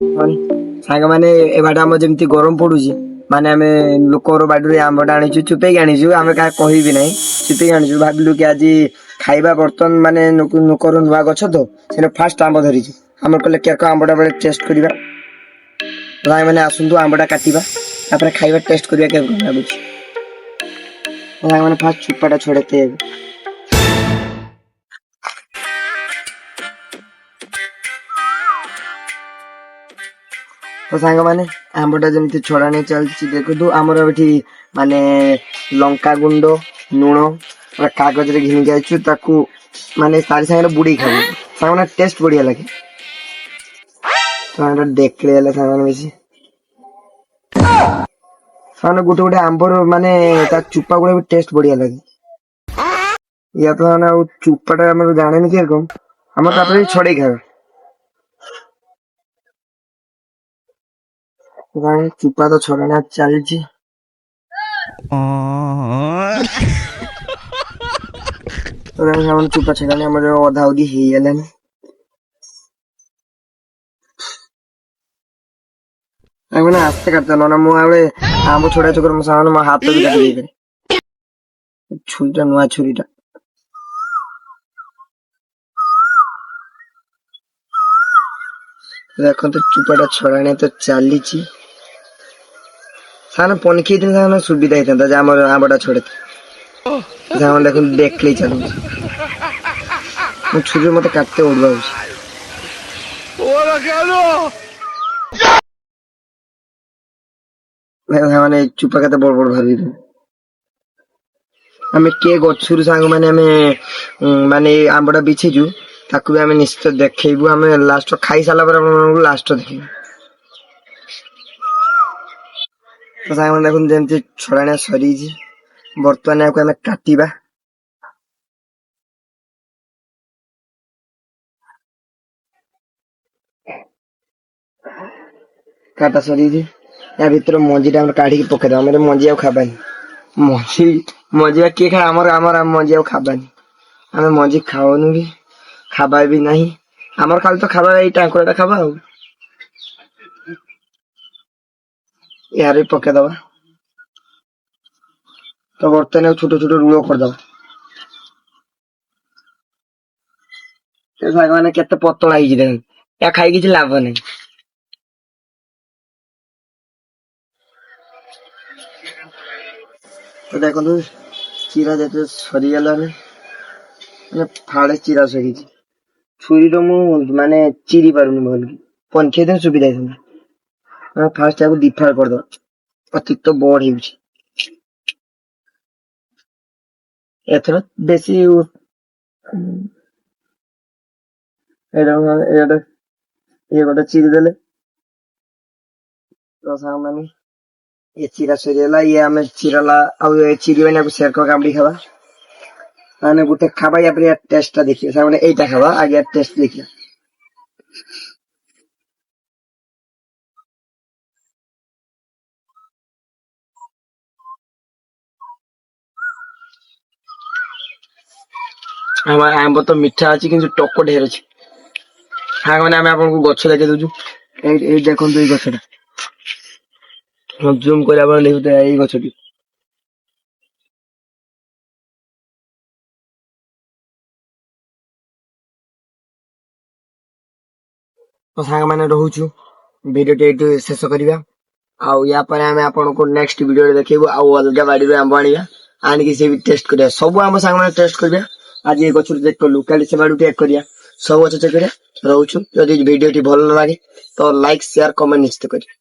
ସାଙ୍ଗମାନେ ଏ ବାଟ ଆମର ଯେମିତି ଗରମ ପଡୁଛି ମାନେ ଆମେ ଲୋକର ବାଡିରୁ ଆମ୍ବଟା ଆଣିଛୁ ଚୁପେଇକି ଆଣିଛୁ ଆମେ କାହା କହିବି ନାହିଁ ଚୁପେଇକି ଆଣିଛୁ ଭାବିଲୁ କି ଆଜି ଖାଇବା ବର୍ତ୍ତମାନ ମାନେ ଲୋକର ନୂଆ ଗଛ ତ ସେଟା ଫାଷ୍ଟ ଆମ୍ବ ଧରିଛୁ ଆମର କହିଲେ କେକ ଆମ୍ବଟା ବେଳେ ଟେଷ୍ଟ କରିବା ସାଙ୍ଗମାନେ ଆସନ୍ତୁ ଆମ୍ବଟା କାଟିବା ତାପରେ ଖାଇବା ଟେଷ୍ଟ କରିବା କେମିତି ଲାଗୁଛି ସାଙ୍ଗମାନେ ଫାଷ୍ଟ ଚୁପାଟା ଛଡେଇତେ ହେବେ ତ ସାଙ୍ଗମାନେ ଆମ୍ବଟା ଯେମିତି ଛଡାଣି ଚାଲିଛି ଦେଖନ୍ତୁ ଆମର ଏଠି ମାନେ ଲଙ୍କା ଗୁଣ୍ଡ ଲୁଣ କାଗଜରେ ଘିନି ଯାଇଛୁ ତାକୁ ମାନେ ତାରି ସାଙ୍ଗରେ ବୁଡେଇ ଖାଉ ସାଙ୍ଗମାନେ ଟେଷ୍ଟ ବଢିଆ ଲାଗେ ସାଙ୍ଗରେ ଦେଖିଲେ ହେଲେ ସାଙ୍ଗମାନେ ବେଶୀ ସେମାନେ ଗୋଟେ ଗୋଟେ ଆମ୍ବର ମାନେ ତା ଚୁପା ଗୁଡା ବି ଟେଷ୍ଟ ବଢିଆ ଲାଗେ ୟା ତ ମାନେ ଆଉ ଚୁପାଟା ଆମର ଜାଣେନି କି କଣ ଆମର ତାପରେ ବି ଛଡେଇ ଖାଉ ଚୁପା ତ ଛଡାଣା ଚାଲିଛି ଚୁପା ଛଡାଣି ଆମର ଅଧା ଅଧି ହେଇଗଲାଣି ମାନେ ଆସ୍ତେ କାଟତା ନା ମୁଁ ଆବେ ଆମ୍ବ ଛଡା ଚକର ମୋ ସାଙ୍ଗରେ ମୋ ହାତ ବି କାଟି ଦେଇଥିଲି ଛୁରୀଟା ନୂଆ ଛୁରୀଟା ଦେଖନ୍ତୁ ଚୁପାଟା ଛଡାଣି ତ ଚାଲିଛି ସାନ ପନିକି ହେଇଥିଲେ ସାଙ୍ଗରେ ସୁବିଧା ହେଇଥାନ୍ତା ଯେ ଆମର ଆମ୍ବଟା ଛଡେଇ ସାଙ୍ଗମାନେ ଦେଖନ୍ତୁ ଦେଖିଲେଇ ଚାଲୁଛି ମୋ ଛୁରୀରେ ମତେ କାଟତେ ଓଡବା ହଉଛି ମାନେ ଚୁପା କେତେ ବଡ ବଡ ଭାବି ଆମେ କିଏ ଗଛରୁ ସାଙ୍ଗମାନେ ଆମେ ମାନେ ଆମ୍ବଟା ବିଛିଛୁ ତାକୁ ବି ଆମେ ନିଶ୍ଚିତ ଦେଖେଇବୁ ଆମେ ଲାଷ୍ଟ ଖାଇ ସାରିଲା ପରେ ଆପଣମାନଙ୍କୁ ଲାଷ୍ଟ ଦେଖେଇବୁ ତ ସାଙ୍ଗମାନେ ଦେଖନ୍ତୁ ଯେମିତି ଛଡାଣିଆ ସରିଛି ବର୍ତ୍ତମାନ ଏହାକୁ ଆମେ କାଟିବା କାଟା ସରିଛି ୟା ଭିତରେ ମଞ୍ଜିଟା ଆମର କାଢିକି ପକେଇଦବା ଆମେ ମଞ୍ଜି ଆଉ ଖାବାନି ମଞ୍ଜି କିଏ ଖାଏ ଆମର ମଞ୍ଜି ଆଉ ଖାବାନି ଆମେ ମଞ୍ଜି ଖାଉନୁ ବି ଖାଇବା ବି ନାହିଁ ଆମର ଖାଲି ତ ଖାଇବା ଏଇ ଟାଙ୍କୁଆଟା ଖାବା ଆଉ ୟାର ବି ପକେଇଦବା ତ ବର୍ତ୍ତମାନ ଛୋଟ ଛୋଟ ରୁଳ କରିଦବା ସାଙ୍ଗମାନେ କେତେ ପତଳା ହେଇଛି ଦେଖ ଏହା ଖାଇ କିଛି ଲାଭ ନାହିଁ ତ ଦେଖନ୍ତୁ ଚିରା ଯେତେ ସରିଗଲାଣି ମାନେ ଫାଳେ ଚିରା ସରିଛି ଛୁରୀର ମୁଁ ମାନେ ଚିରି ପାରୁନି ଭଲ କି ପଞ୍ଚେଇ ଦିନ ସୁବିଧା ହେଇଥାନ୍ତା ଫାଷ୍ଟ ତାକୁ ଦିଫାଳ କରିଦବା ଅତିରିକ୍ତ ବଡ ହେଉଛି ଏଥର ବେଶୀ ଇଏ ଗୋଟେ ଚିରି ଦେଲେ ତ ସାଙ୍ଗମାନେ ये चिरा सरिगला ये आमे चिराला ଆଉ ଏ ଚିରିବାନି ଆକୁ ସେରକ କାମୁଡି ଖାଇବା ମାନେ ଗୋଟେ ଖାଇବା ୟା ପରେ ଟେଷ୍ଟ ଟା ଦେଖିବା ସାଙ୍ଗମାନେ ଏଇଟା ଖାଇବା ଆগে ଟେଷ୍ଟ ଦେଖିବା আমার ଆମ୍ବ ତ ମିଠା ଅଛି କିନ୍ତୁ ଟକ ଢେର ଅଛି ସାଙ୍ଗମାନେ ଆମେ ଆପଣଙ୍କୁ ଗଛ ଦେଖେଇ ଦଉଛୁ ଏଇ ଦେଖନ୍ତୁ ଏଇ ଗଛଟା ଜୁମ କରିବା ପରେ ଦେଖୁଥିବେ ଏଇ ଗଛଟି ତ ସାଙ୍ଗମାନେ ରହୁଛୁ ଭିଡିଓଟି ଏଇଠି ଶେଷ କରିବା ଆଉ ୟା ପରେ ଆମେ ଆପଣଙ୍କୁ ନେକ୍ସଟ ଭିଡିଓରେ ଦେଖେଇବୁ ଆଉ ଅଲଗା ବାଡିରୁ ଆମ୍ବ ଆଣିବା ଆଣିକି ସେ ବି ଟେଷ୍ଟ କରିବା ସବୁ ଆମ ସାଙ୍ଗମାନେ ଟେଷ୍ଟ କରିବା ଆଜି ଏ ଗଛରୁ ଚେକ୍ କଲୁ କାଲି ସେ ବାଡିରୁ ଚେକ୍ କରିବା ସବୁ ଗଛ ଚେକ୍ କରିବା ରହୁଛୁ ଯଦି ଭିଡିଓଟି ଭଲ ଲାଗେ ତ ଲାଇକ୍ ସେୟାର କମେଣ୍ଟ ନିଶ୍ଚିତ କରିବେ।